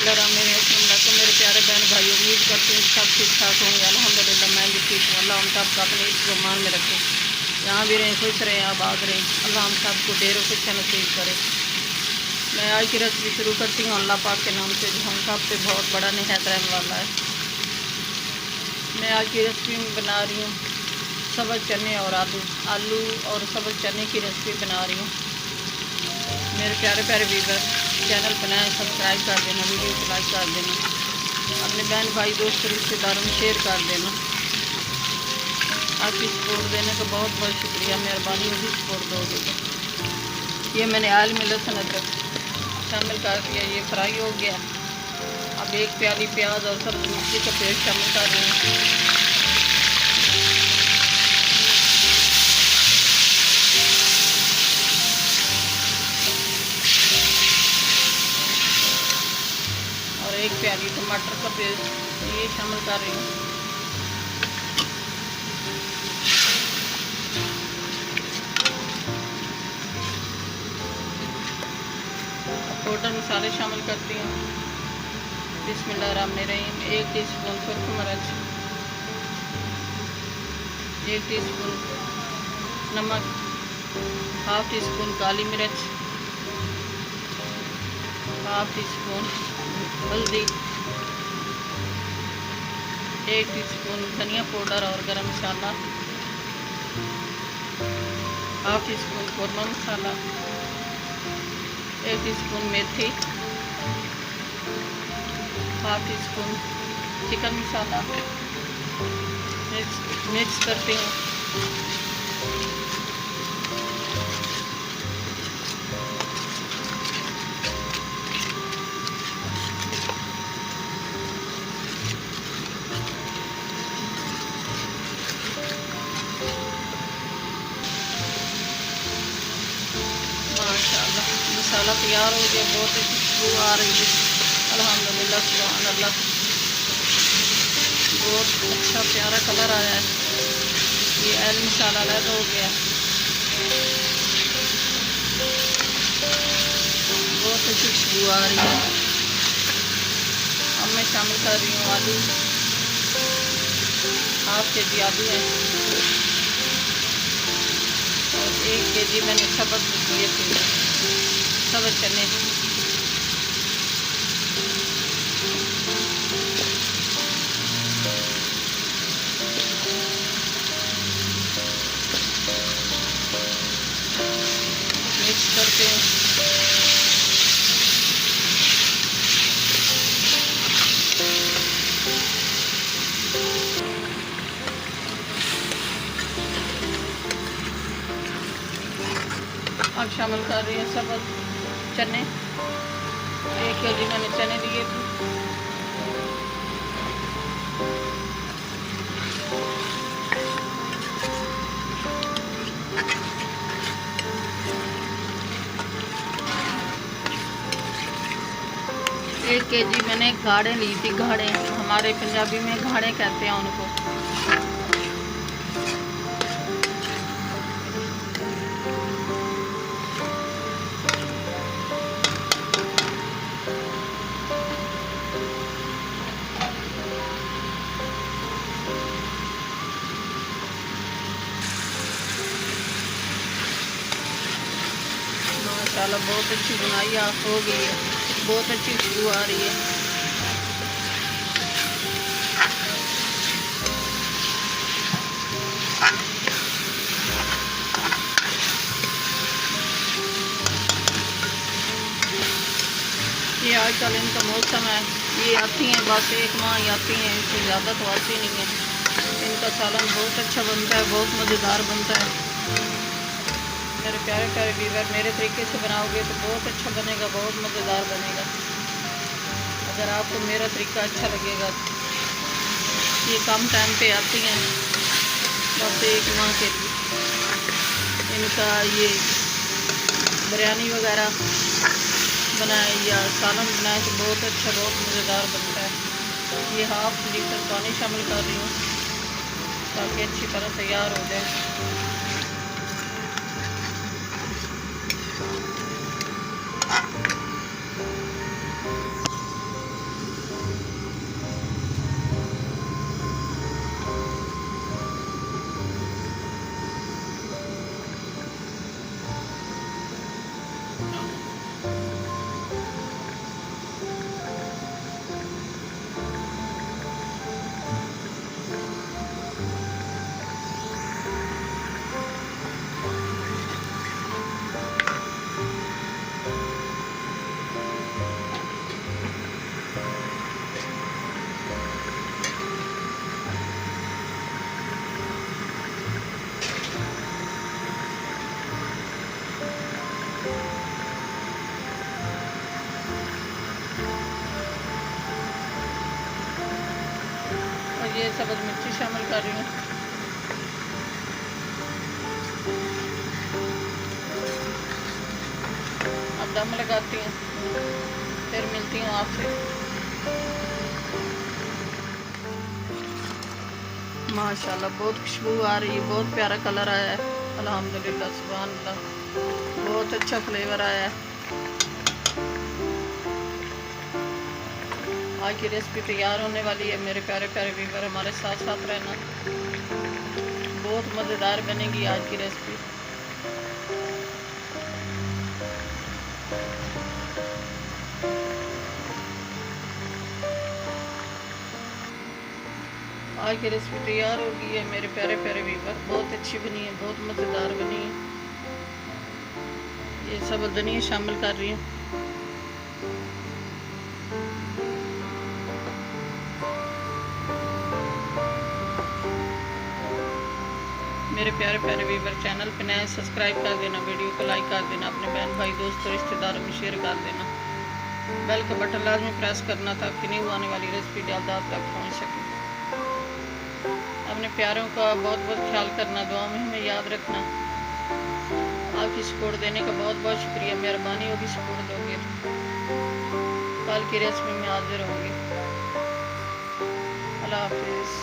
बिस्मिल्लाहिर्रहमानिर्रहीम। तो मेरे प्यारे बहन भाई, उम्मीद करती हूँ सब ठीक ठाक होंगे। अल्हम्दुलिल्लाह मैं भी ठीक हूँ। अल्लाह हम सब को अपने इस गुमान में रखे, यहाँ भी रहें, खुश रहें, आबाद रहें। अल्लाह हम सबको ढेरों खुशियाँ नसीब करे। मैं आज की रेसिपी शुरू करती हूँ अल्लाह पाक के नाम से, जो हम सब पे बहुत बड़ा निहायत रहने वाला है। मैं आज की रेसिपी में बना रही हूँ सब्ज़ चने और आलू और सब्ज़ चने की रेसिपी बना रही हूँ। मेरे प्यारे प्यारे व्यूअर, चैनल बनाए सब्सक्राइब कर देना, वीडियो को लाइक कर देना, अपने बहन भाई दोस्त रिश्तेदारों में शेयर कर देना। आपकी सपोर्ट देने का बहुत बहुत शुक्रिया, मेहरबानी होगी सपोर्ट दोगे तो। ये मैंने आयल में लहसुन अदरक शामिल कर दिया, ये फ्राई हो गया। अब एक प्याली प्याज और सब्ज़ी मिर्ची का पेस्ट शामिल कर रही हूँ। और एक प्याली टमाटर का पेस्ट ये शामिल कर रही हूँ। पाउडर मसाले शामिल करती हूँ। बिस्मिल्लाहिर्रहमानिर्रहीम। 1 टीस्पून सुरख मिर्च, 1 टीस्पून नमक, हाफ टीस्पून काली मिर्च, हाफ टीस्पून हल्दी, 1 टीस्पून धनिया पाउडर और गरम मसाला, हाफ टीस्पून कौरमा मसाला, 1 टीस्पून मेथी, हाफ टीस्पून चिकन मसाला। मिक्स करती हूँ। माशाअल्लाह मसाला तैयार हो गया, बहुत अच्छी खुशबू आ रही है। अल्हम्दुलिल्लाह, सुभान अल्लाह, बहुत अच्छा प्यारा कलर आया है। ये आयल मसाला अलग हो गया, बहुत अच्छी खुशबू आ रही है। अब मैं शामिल कर रही हूँ आलू, हाफ केजी आलू है और 1 केजी मैंने सब्ज़ लिए थे, सब्ज़ चने। मिक्स करते हैं। अब शामिल कर रही है सब्ज़ चने। 1 केजी मैंने चने लिए थे। एक केजी मैंने गाढ़े ली थी, गाढ़े, हमारे पंजाबी में गाढ़े कहते हैं उनको। माशाल्लाह बहुत अच्छी बुनाई हो गई है, बहुत अच्छी खुशबू आ रही है। ये आजकल इनका मौसम है, ये आती हैं बस 1 माह ही आती हैं, इससे ज़्यादा तो आती नहीं है। इनका सालन बहुत अच्छा बनता है, बहुत मज़ेदार बनता है। मेरे प्यारे प्यारे व्यूअर, मेरे तरीके से बनाओगे तो बहुत अच्छा बनेगा, बहुत मज़ेदार बनेगा। अगर आपको मेरा तरीका अच्छा लगेगा। ये कम टाइम पे आती हैं, बस 1 माह के लिए। इनका ये बिरयानी वगैरह बनाए या सालन बनाए तो बहुत अच्छा, बहुत मज़ेदार बनता है। ये हाफ लीटर पानी शामिल कर रही हूँ ताकि अच्छी तरह तैयार हो जाए। ये सब्ज़ मिर्ची शामिल कर रही हूँ। अब दम लगाती हूँ, फिर मिलती हूँ आपसे। माशाल्लाह बहुत खुशबू आ रही है, बहुत प्यारा कलर आया है। अल्हम्दुलिल्लाह, सुभान अल्लाह, बहुत अच्छा फ्लेवर आया है। आज की रेसिपी तैयार होने वाली है। मेरे प्यारे प्यारे व्यूअर, हमारे साथ साथ रहना, बहुत मज़ेदार बनेगी आज की रेसिपी। आज की रेसिपी तैयार हो गई है मेरे प्यारे प्यारे व्यूअर, बहुत अच्छी बनी है, बहुत मज़ेदार बनी है। ये सब धनिया शामिल कर रही हूँ। मेरे प्यारे प्यारे व्यूअर, चैनल पे नए सब्सक्राइब कर देना, वीडियो को लाइक कर देना, अपने बहन भाई दोस्तों रिश्तेदारों में शेयर कर देना। बेल का बटन लाजमी प्रेस करना ताकि न्यू आने वाली रेसिपी जल्द आप तक पहुँच सके। अपने प्यारों का बहुत बहुत ख्याल करना, दुआ में हमें याद रखना। आपकी सपोर्ट देने का बहुत बहुत शुक्रिया, मेहरबानी होगी सपोर्ट दोगे। कल की रेसिपी में हाजिर होंगे। अल्लाह हाफिज़।